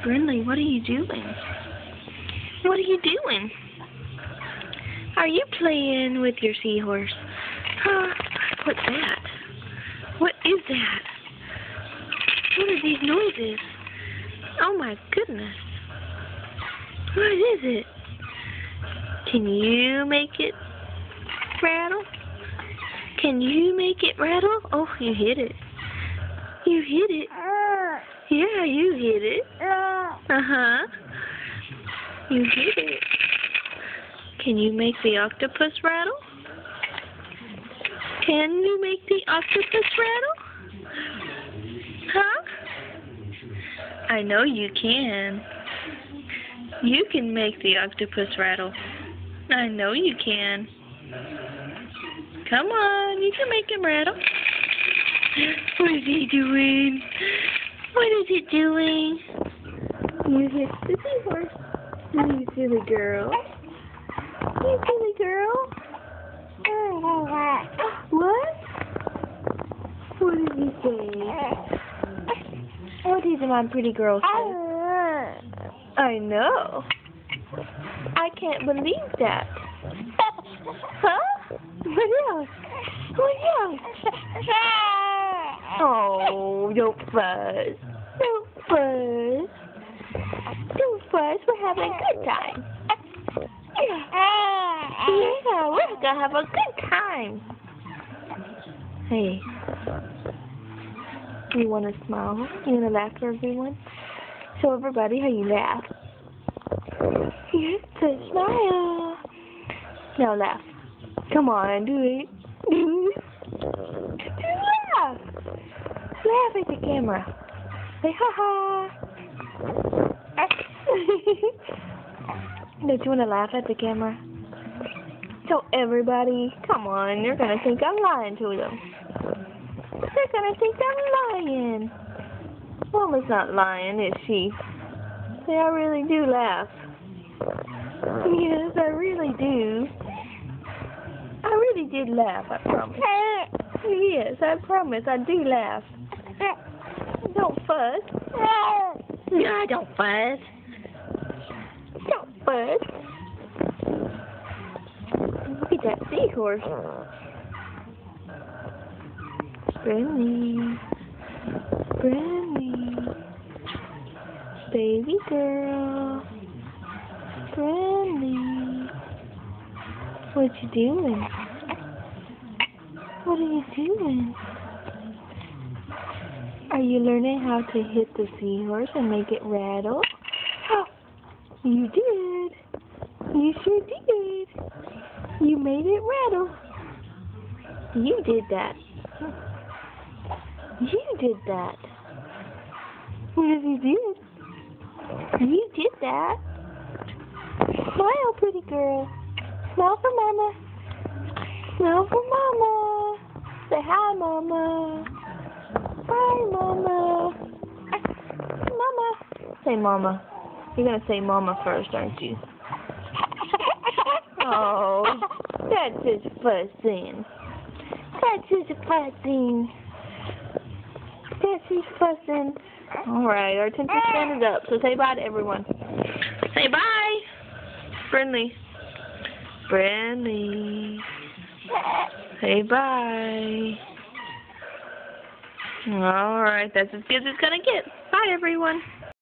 Brindley, what are you doing? What are you doing? Are you playing with your seahorse? Huh? What's that? What is that? What are these noises? Oh my goodness. What is it? Can you make it rattle? Can you make it rattle? Oh, you hit it. You hit it. Yeah, you hit it. Uh-huh. You hit it. Can you make the octopus rattle? Can you make the octopus rattle? Huh? I know you can. You can make the octopus rattle. I know you can. Come on, you can make him rattle. What is he doing? What is it doing? You hit the seahorse. You silly girl. You silly girl. What? What did you say? What did my pretty girl say? I know. I can't believe that. Huh? What else? What else? Oh, don't fuss. Don't fuss. Don't fuss. We're having a good time. Yeah, we're gonna have a good time. Hey, you wanna smile? You wanna laugh for everyone? Show everybody how you laugh. Yes, to smile. Now laugh. Come on, do it. Laugh. Laugh at the camera. Say ha ha. Don't you want to laugh at the camera? Tell everybody. Come on, they're going to think I'm lying to them. They're going to think I'm lying. Mama's not lying, is she? See, I really do laugh. Yes, I really do. I really did laugh, I promise. Yes, I promise, I do laugh. Don't fuss. No, don't fuss. Don't fuss. Look at that seahorse. Brindley. Brindley. Baby girl. Brindley. What you doing? What are you doing? Are you learning how to hit the seahorse and make it rattle? Oh, you did. You sure did. You made it rattle. You did that. You did that. Yes, you did. You did that. Smile, pretty girl. Smile for Mama. Smile for Mama. Say hi, Mama. Hi, Mama. Mama. Say Mama. You're going to say Mama first, aren't you? Oh, that's just fussing. That's just fussing. That's just fussing. All right, our attention span is up, so say bye to everyone. Say bye. Brindley. Brindley. Say bye. All right, that's as good as it's going to get. Bye, everyone.